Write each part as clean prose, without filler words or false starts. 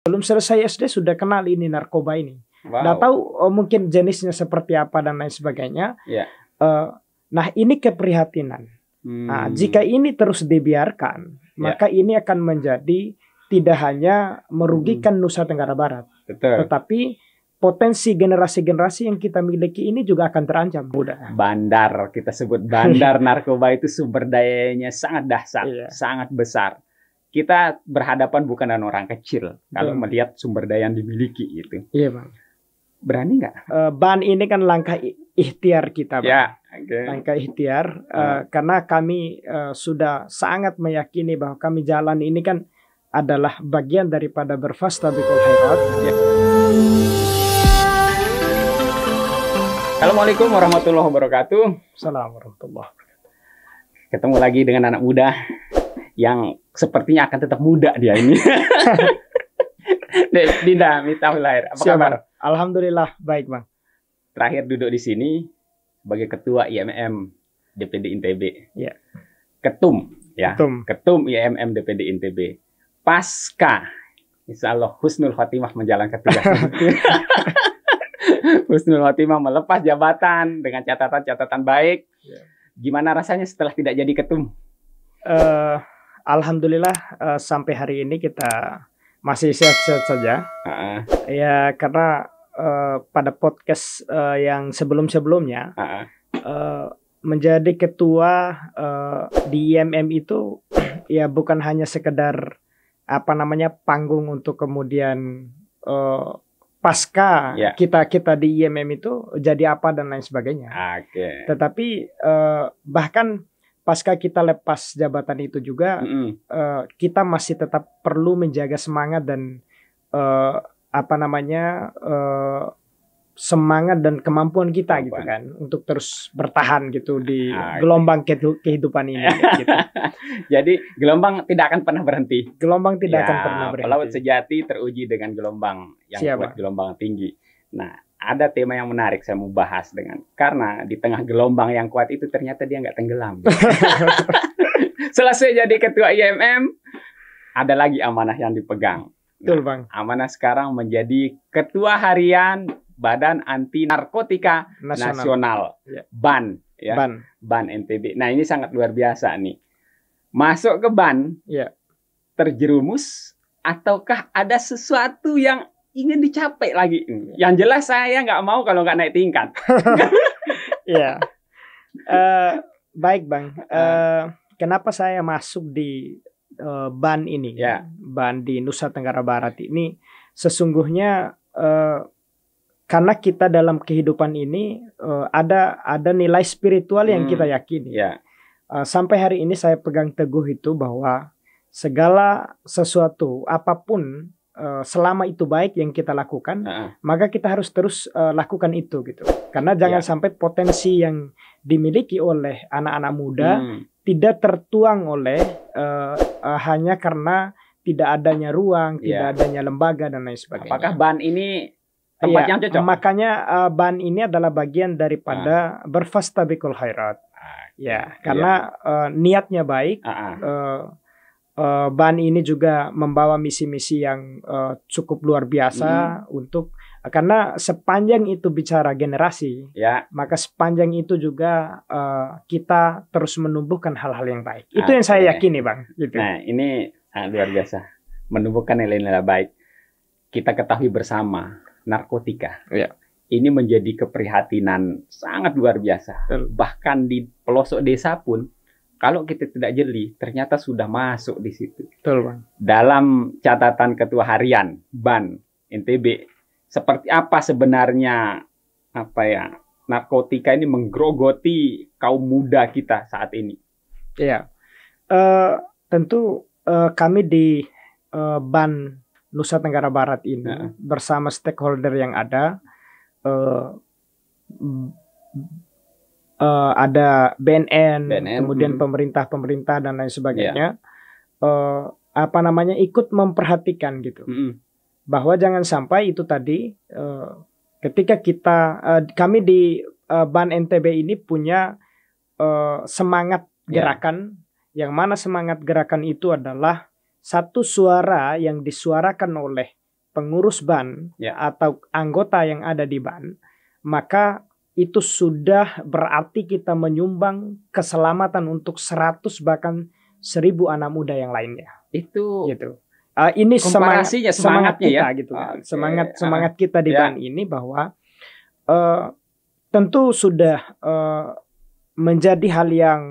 Belum selesai SD sudah kenal ini narkoba ini. Nggak Wow. tahu mungkin jenisnya seperti apa dan lain sebagainya. Ya. Nah ini keprihatinan. Nah, jika ini terus dibiarkan, maka ini akan menjadi tidak hanya merugikan Nusa Tenggara Barat, Betul. tetapi potensi generasi-generasi yang kita miliki ini juga akan terancam. Mudah. Bandar, kita sebut bandar narkoba itu sumber dayanya sangat dahsyat, sangat besar. Kita berhadapan bukan dengan orang kecil kalau melihat sumber daya yang dimiliki itu. Iya, Bang. Berani nggak? Ban ini kan langkah ikhtiar kita, Bang. Ya, langkah ikhtiar karena kami sudah sangat meyakini bahwa kami jalan ini kan adalah bagian daripada berfastabiqul khairat. Ya. Assalamualaikum warahmatullahi wabarakatuh. Assalamualaikum warahmatullahi wabarakatuh. Ketemu lagi dengan anak muda yang sepertinya akan tetap muda dia ini. Dinda Miftahul Khair. Apa kabar? Alhamdulillah baik, Bang. Terakhir duduk di sini sebagai ketua IMM DPD INTB. Ya. Ketum ya. Ketum IMM DPD INTB. Pasca insya Allah husnul khotimah menjalankan tugas. Husnul khotimah melepas jabatan dengan catatan-catatan baik. Ya. Gimana rasanya setelah tidak jadi ketum? Alhamdulillah sampai hari ini kita masih sehat-sehat saja. Ya karena pada podcast yang sebelum-sebelumnya menjadi ketua di IMM itu ya bukan hanya sekedar panggung untuk kemudian pasca kita di IMM itu jadi apa dan lain sebagainya. Tetapi bahkan pasca kita lepas jabatan itu juga kita masih tetap perlu menjaga semangat dan semangat dan kemampuan kita gitu kan untuk terus bertahan gitu di gelombang kehidupan ini gitu. Jadi gelombang tidak akan pernah berhenti. Gelombang tidak akan pernah berhenti. Pelaut sejati teruji dengan gelombang yang kuat, gelombang tinggi. Nah, ada tema yang menarik saya mau bahas karena di tengah gelombang yang kuat itu ternyata dia nggak tenggelam. Selesai jadi ketua IMM, ada lagi amanah yang dipegang. Betul, Bang. Amanah sekarang menjadi ketua harian Badan Anti Narkotika Nasional. BAN, ya. BAN NTB. Nah, ini sangat luar biasa nih. Masuk ke BAN, terjerumus ataukah ada sesuatu yang ingin dicapai lagi? Yang jelas saya nggak mau kalau nggak naik tingkat. Iya. Baik, Bang. Kenapa saya masuk di BAN ini? BAN di Nusa Tenggara Barat ini sesungguhnya karena kita dalam kehidupan ini ada nilai spiritual yang kita yakini. Sampai hari ini saya pegang teguh itu bahwa segala sesuatu apapun selama itu baik yang kita lakukan, maka kita harus terus lakukan itu gitu. Karena jangan sampai potensi yang dimiliki oleh anak-anak muda tidak tertuang oleh hanya karena tidak adanya ruang, tidak adanya lembaga dan lain sebagainya. Apakah BAN ini tempat yang cocok? Makanya BAN ini adalah bagian daripada berfastabiqul khairat. Karena niatnya baik. BAN ini juga membawa misi-misi yang cukup luar biasa untuk karena sepanjang itu bicara generasi, maka sepanjang itu juga kita terus menumbuhkan hal-hal yang baik. Itu yang saya yakini, Bang. Gitu. Nah, ini luar biasa, menumbuhkan nilai-nilai baik. Kita ketahui bersama narkotika. Ini menjadi keprihatinan sangat luar biasa. Bahkan di pelosok desa pun, kalau kita tidak jeli, ternyata sudah masuk di situ. Betul, Bang. Dalam catatan ketua harian BAN NTB, seperti apa sebenarnya narkotika ini menggerogoti kaum muda kita saat ini? Tentu kami di BAN Nusa Tenggara Barat ini bersama stakeholder yang ada BNN, kemudian pemerintah dan lain sebagainya, ikut memperhatikan gitu, bahwa jangan sampai itu tadi, ketika kami di BAN NTB ini punya semangat gerakan, yang mana semangat gerakan itu adalah satu suara yang disuarakan oleh pengurus BAN atau anggota yang ada di BAN, maka itu sudah berarti kita menyumbang keselamatan untuk 100 bahkan 1000 anak muda yang lainnya. Itu gitu. Ini semangat kita ya? gitu kan. Semangat kita di BAN ini bahwa tentu sudah menjadi hal yang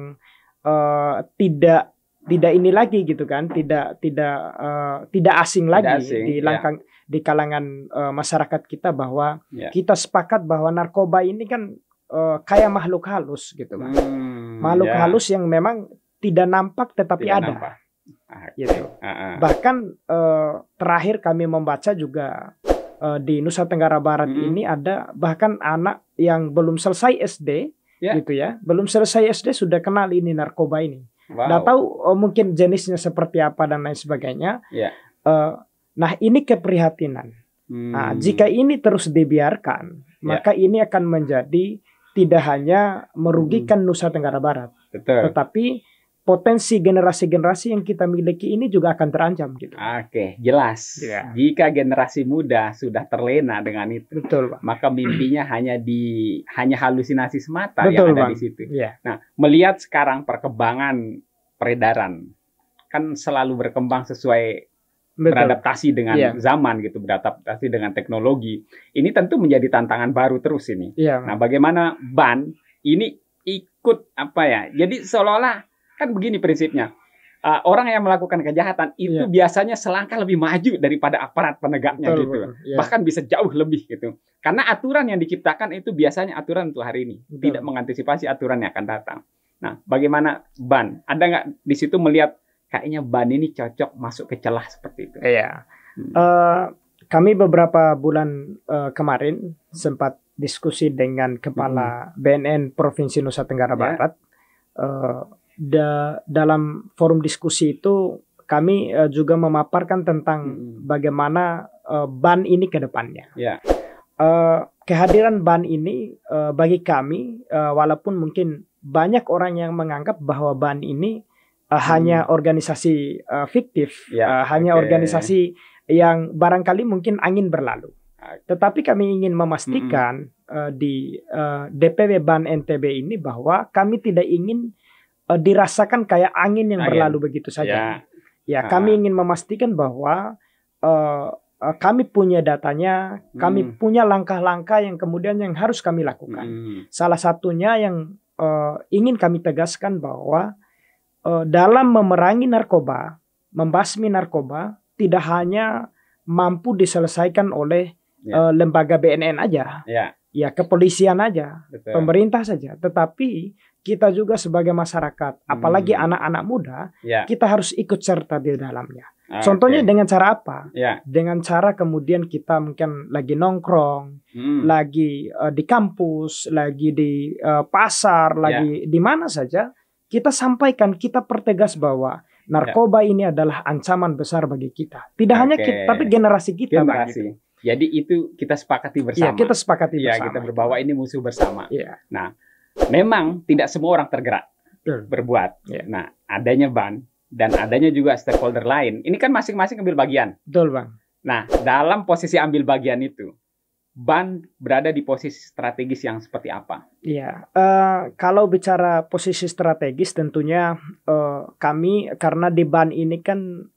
tidak ini lagi gitu kan, tidak asing lagi di kalangan masyarakat kita bahwa kita sepakat bahwa narkoba ini kan kayak makhluk halus gitu kan. Makhluk halus yang memang tidak nampak tetapi ada. Gitu. Bahkan terakhir kami membaca juga di Nusa Tenggara Barat ini ada bahkan anak yang belum selesai SD gitu ya, belum selesai SD sudah kenal ini narkoba ini. Nggak tahu mungkin jenisnya seperti apa dan lain sebagainya. Nah ini keprihatinan. Nah, jika ini terus dibiarkan, maka ini akan menjadi tidak hanya merugikan Nusa Tenggara Barat, tetapi potensi generasi-generasi yang kita miliki ini juga akan terancam gitu. Oke, jelas. Jika generasi muda sudah terlena dengan itu, maka mimpinya hanya halusinasi semata yang ada di situ. Nah, melihat sekarang perkembangan peredaran kan selalu berkembang sesuai beradaptasi dengan zaman gitu, beradaptasi dengan teknologi. Ini tentu menjadi tantangan baru terus ini. Nah, bagaimana BAN ini ikut apa ya? Jadi seolah-olah kan begini prinsipnya, orang yang melakukan kejahatan itu biasanya selangkah lebih maju daripada aparat penegaknya gitu, bahkan bisa jauh lebih gitu. Karena aturan yang diciptakan itu biasanya aturan untuk hari ini, tidak mengantisipasi aturan yang akan datang. Nah, bagaimana BAN? Ada nggak di situ melihat kayaknya BAN ini cocok masuk ke celah seperti itu? Kami beberapa bulan kemarin sempat diskusi dengan Kepala BNN Provinsi Nusa Tenggara Barat. Dalam forum diskusi itu kami juga memaparkan tentang bagaimana BAN ini ke depannya. Kehadiran BAN ini bagi kami, walaupun mungkin banyak orang yang menganggap bahwa BAN ini hanya organisasi fiktif, hanya organisasi yang barangkali mungkin angin berlalu. Tetapi kami ingin memastikan di DPW BAN NTB ini bahwa kami tidak ingin dirasakan kayak angin yang berlalu begitu saja. Kami ingin memastikan bahwa kami punya datanya, kami punya langkah-langkah yang kemudian yang harus kami lakukan. Salah satunya yang ingin kami tegaskan bahwa dalam memerangi narkoba, membasmi narkoba, tidak hanya mampu diselesaikan oleh lembaga BNN aja, kepolisian aja, pemerintah saja, tetapi kita juga sebagai masyarakat, apalagi anak-anak muda, kita harus ikut serta di dalamnya. Contohnya dengan cara apa? Dengan cara kemudian kita mungkin lagi nongkrong, lagi di kampus, lagi di pasar, lagi di mana saja, kita sampaikan, kita pertegas bahwa narkoba ini adalah ancaman besar bagi kita. Tidak hanya kita, tapi generasi kita. Jadi itu kita sepakati bersama. Kita sepakati bersama. Kita berbawa ini musuh bersama. Nah, memang tidak semua orang tergerak berbuat. Nah, adanya BAN dan adanya juga stakeholder lain. Ini kan masing-masing ambil bagian. Betul, Bang. Nah, dalam posisi ambil bagian itu, BAN berada di posisi strategis yang seperti apa? Kalau bicara posisi strategis tentunya kami, karena di BAN ini kan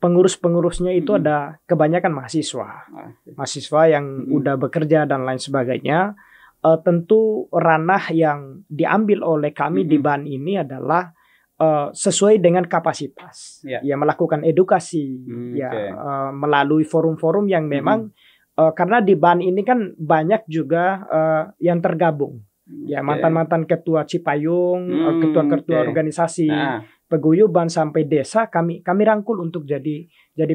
pengurus-pengurusnya itu ada kebanyakan mahasiswa yang udah bekerja dan lain sebagainya. Tentu ranah yang diambil oleh kami di BAN ini adalah sesuai dengan kapasitas, melakukan edukasi, melalui forum-forum yang memang karena di BAN ini kan banyak juga yang tergabung, mantan-mantan ketua Cipayung, ketua-ketua organisasi, peguyuban sampai desa, kami rangkul untuk jadi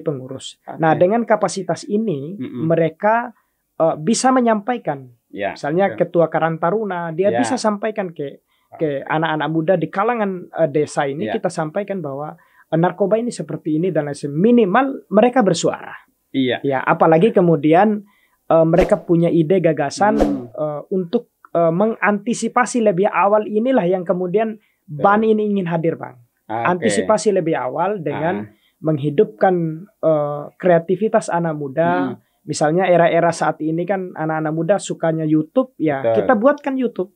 pengurus. Nah, dengan kapasitas ini mereka bisa menyampaikan, misalnya ketua Karang Taruna, dia bisa sampaikan ke anak-anak muda di kalangan desa ini, kita sampaikan bahwa narkoba ini seperti ini dan lain sebagainya. Minimal mereka bersuara. Apalagi kemudian mereka punya ide gagasan untuk mengantisipasi lebih awal, inilah yang kemudian BAN ini ingin hadir, Bang. Antisipasi lebih awal dengan menghidupkan kreativitas anak muda. Misalnya era-era saat ini kan anak-anak muda sukanya YouTube, ya betul. Kita buatkan YouTube.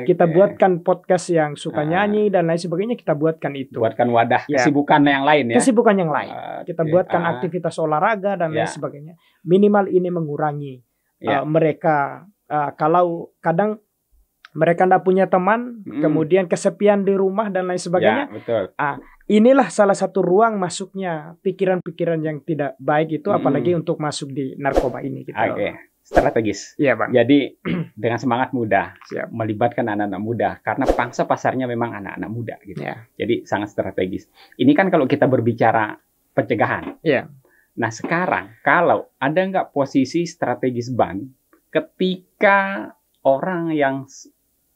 Kita buatkan podcast yang suka nyanyi dan lain sebagainya, kita buatkan itu. Buatkan wadah kesibukan yang lain ya. Kesibukan yang lain. Kita buatkan aktivitas olahraga dan lain sebagainya. Minimal ini mengurangi mereka kalau kadang mereka tidak punya teman, kemudian kesepian di rumah dan lain sebagainya. Ya, betul. Inilah salah satu ruang masuknya pikiran-pikiran yang tidak baik itu, apalagi untuk masuk di narkoba ini. Gitu. Strategis. Iya, Bang. Jadi dengan semangat muda, melibatkan anak-anak muda, karena pangsa pasarnya memang anak-anak muda. Gitu. Ya. Jadi sangat strategis. Ini kan kalau kita berbicara pencegahan. Iya. Nah sekarang, kalau ada nggak posisi strategis BAN ketika orang yang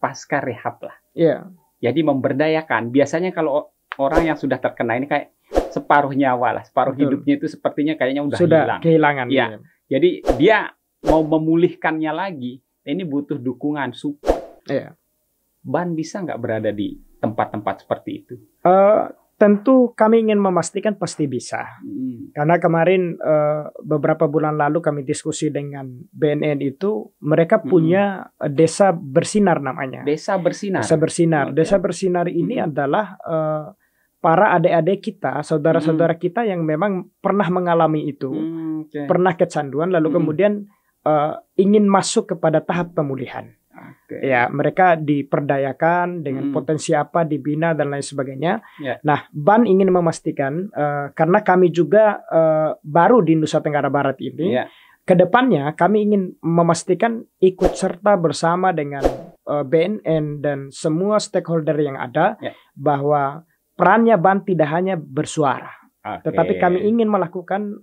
pasca rehab lah. Iya. Jadi memberdayakan. Biasanya kalau orang yang sudah terkena ini kayak separuh nyawa lah, separuh hidupnya itu sepertinya kayaknya sudah hilang. Kehilangan. Ya. Jadi dia mau memulihkannya lagi, ini butuh dukungan, support. Iya. BAN bisa nggak berada di tempat-tempat seperti itu? Tentu kami ingin memastikan pasti bisa. Karena kemarin beberapa bulan lalu kami diskusi dengan BNN itu, mereka punya desa bersinar namanya. Desa bersinar. Desa bersinar. Desa bersinar ini adalah para adik-adik kita, saudara-saudara kita yang memang pernah mengalami itu, pernah kecanduan, lalu kemudian ingin masuk kepada tahap pemulihan. Ya, mereka diperdayakan dengan potensi apa, dibina dan lain sebagainya. Nah, BAN ingin memastikan karena kami juga baru di Nusa Tenggara Barat ini, kedepannya kami ingin memastikan ikut serta bersama dengan BNN dan semua stakeholder yang ada, bahwa perannya BAN tidak hanya bersuara, tetapi kami ingin melakukan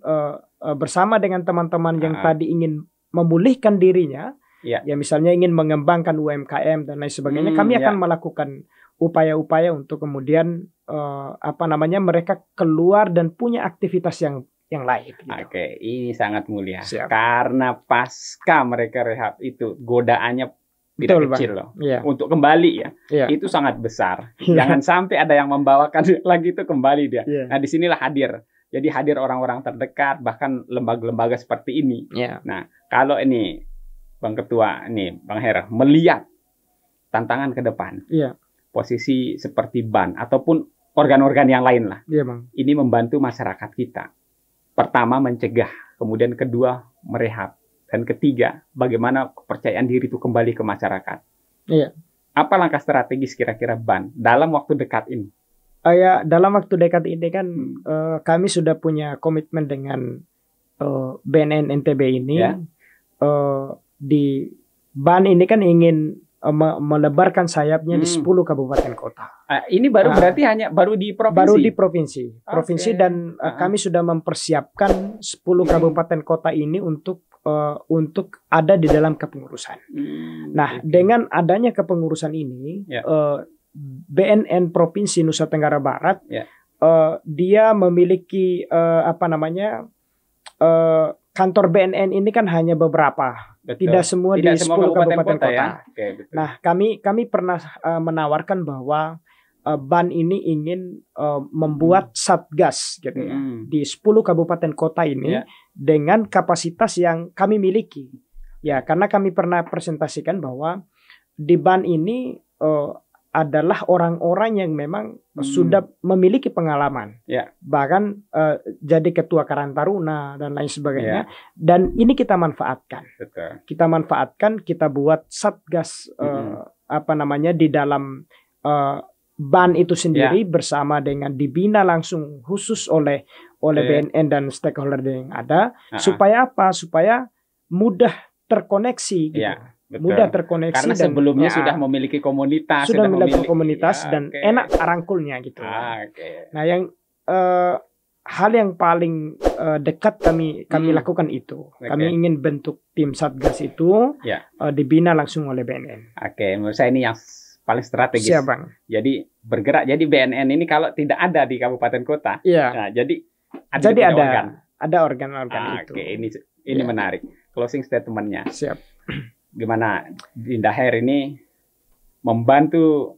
bersama dengan teman-teman yang tadi ingin memulihkan dirinya. Ya, misalnya ingin mengembangkan UMKM dan lain sebagainya, kami akan melakukan upaya-upaya untuk kemudian mereka keluar dan punya aktivitas yang lain. Gitu. Ini sangat mulia. Karena pasca mereka rehab itu godaannya tidak kecil loh. Untuk kembali itu sangat besar. Jangan sampai ada yang membawakan lagi itu kembali dia. Nah, disinilah hadir. Jadi hadir orang-orang terdekat, bahkan lembaga-lembaga seperti ini. Nah, kalau ini Bang Ketua, nih Bang Hera, melihat tantangan ke depan, posisi seperti BAN ataupun organ-organ yang lain lah, Bang. Ini membantu masyarakat kita. Pertama mencegah, kemudian kedua merehab, dan ketiga bagaimana kepercayaan diri itu kembali ke masyarakat. Apa langkah strategis kira-kira BAN dalam waktu dekat ini? Dalam waktu dekat ini kan kami sudah punya komitmen dengan BNN NTB ini. Di BAN ini kan ingin melebarkan sayapnya di 10 kabupaten kota. Ini baru berarti hanya baru di provinsi? Baru di provinsi. Dan kami sudah mempersiapkan 10 kabupaten kota ini untuk ada di dalam kepengurusan. Nah, dengan adanya kepengurusan ini, BNN Provinsi Nusa Tenggara Barat, dia memiliki kantor BNN ini kan hanya beberapa. Tidak semua di 10 kabupaten kota. Nah, kami pernah menawarkan bahwa BAN ini ingin membuat satgas gitu ya, di 10 kabupaten kota ini dengan kapasitas yang kami miliki. Ya, karena kami pernah presentasikan bahwa di BAN ini adalah orang-orang yang memang sudah memiliki pengalaman, bahkan jadi ketua Karang Taruna dan lain sebagainya. Dan ini kita manfaatkan. Kita manfaatkan, kita buat satgas di dalam BAN itu sendiri bersama dengan dibina langsung khusus oleh BNN dan stakeholder yang ada, supaya apa? Supaya mudah terkoneksi gitu. Mudah terkoneksi, karena sebelumnya sudah memiliki komunitas, sudah memiliki komunitas dan enak rangkulnya gitu. Nah, yang hal yang paling dekat kami lakukan itu. Kami ingin bentuk tim satgas itu dibina langsung oleh BNN. Menurut saya ini yang paling strategis. Siap, Bang. Jadi bergerak. Jadi BNN ini kalau tidak ada di kabupaten kota, nah, jadi ada organ-organ itu. Ini menarik. Closing statement-nya. Siap. Gimana Dinda Her ini membantu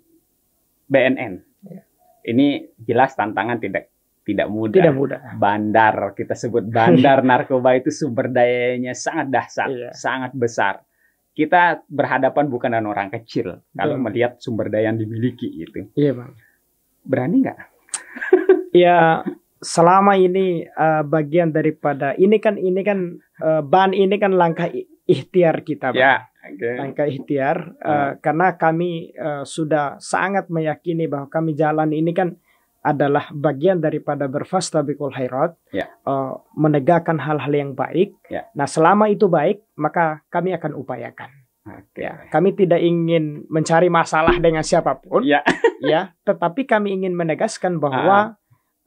BNN? Ini jelas tantangan tidak tidak mudah. Tidak mudah. Bandar, kita sebut bandar narkoba itu sumber dayanya sangat dahsyat, sangat besar. Kita berhadapan bukan dengan orang kecil kalau melihat sumber daya yang dimiliki itu. Iya, Bang. Berani nggak? Ya, selama ini bagian daripada ini kan ban ini kan langkah ikhtiar kita, Bang. Ya, okay. Langkah ikhtiar karena kami sudah sangat meyakini bahwa kami jalan ini kan adalah bagian daripada berfastabiqul khairat, menegakkan hal-hal yang baik. Nah, selama itu baik, maka kami akan upayakan. Ya, kami tidak ingin mencari masalah dengan siapapun, tetapi kami ingin menegaskan bahwa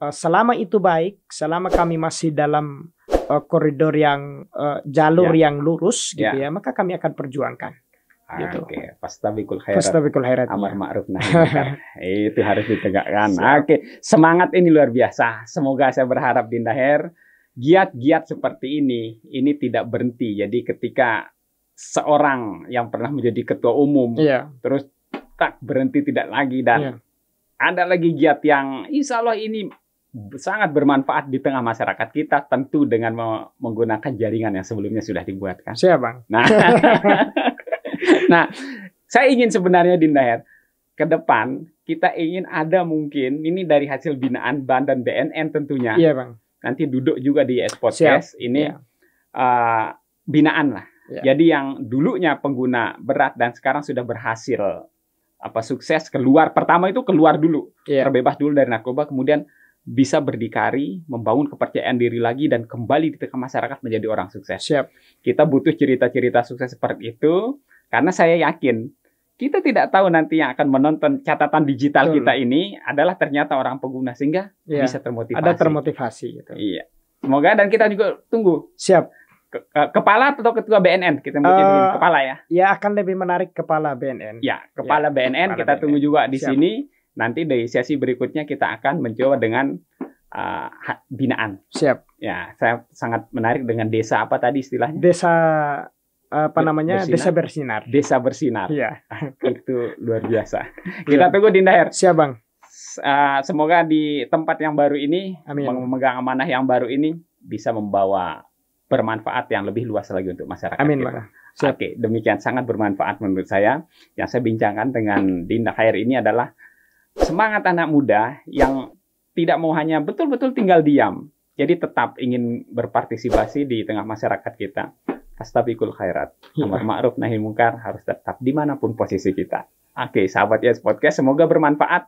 selama itu baik, selama kami masih dalam koridor yang jalur yang lurus, gitu ya, maka kami akan perjuangkan. Gitu. Oke, fastabiqul khairat, amar ma'ruf nahi munkar. Itu harus ditegakkan. Oke, semangat ini luar biasa. Semoga saya berharap Dinda Khair giat-giat seperti ini tidak berhenti. Jadi ketika seorang yang pernah menjadi ketua umum terus tak berhenti tidak lagi dan ada lagi giat yang insya Allah ini sangat bermanfaat di tengah masyarakat kita, tentu dengan menggunakan jaringan yang sebelumnya sudah dibuatkan. Siap, Bang. Nah, saya ingin sebenarnya Dinda Khair ke depan kita ingin ada mungkin ini dari hasil binaan BAN dan BNN tentunya. Iya, Bang. Nanti duduk juga di podcast ini binaan lah. Jadi yang dulunya pengguna berat dan sekarang sudah berhasil sukses keluar. Pertama itu keluar dulu, terbebas dulu dari narkoba, kemudian bisa berdikari, membangun kepercayaan diri lagi dan kembali di tengah masyarakat menjadi orang sukses. Siap. Kita butuh cerita-cerita sukses seperti itu. Karena saya yakin kita tidak tahu nanti yang akan menonton catatan digital kita ini adalah ternyata orang pengguna sehingga bisa termotivasi. Ada termotivasi gitu. Iya. Semoga dan kita juga tunggu. Siap. Kepala atau ketua BNN kita mungkin kepala ya. Ya akan lebih menarik kepala BNN. Ya, kepala BNN kita tunggu juga di sini. Nanti dari sesi berikutnya kita akan mencoba dengan binaan. Siap. Ya, saya sangat menarik dengan desa apa tadi istilahnya? Desa namanya? Bersinar? Desa bersinar. Desa bersinar. Iya. Itu luar biasa. Kita tunggu Dinda Khair. Siap, Bang. Semoga di tempat yang baru ini, memegang amanah yang baru ini bisa membawa bermanfaat yang lebih luas lagi untuk masyarakat. Amin, kita. Bang. Oke, demikian sangat bermanfaat menurut saya. Yang saya bincangkan dengan Dinda Khair ini adalah semangat anak muda yang tidak mau hanya betul-betul tinggal diam. Jadi tetap ingin berpartisipasi di tengah masyarakat kita. Fastabiqul khairat, amar ma'ruf nahi munkar harus tetap dimanapun posisi kita. Oke, sahabat Yes Podcast, semoga bermanfaat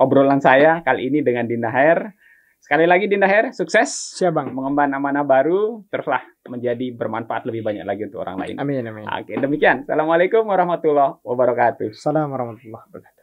obrolan saya kali ini dengan Dinda Khair. Sekali lagi Dinda Khair, sukses. Siap, Bang. Mengemban amanah baru, teruslah menjadi bermanfaat lebih banyak lagi untuk orang lain. Amin, amin. Oke, demikian. Assalamualaikum warahmatullahi wabarakatuh. Assalamualaikum warahmatullahi wabarakatuh.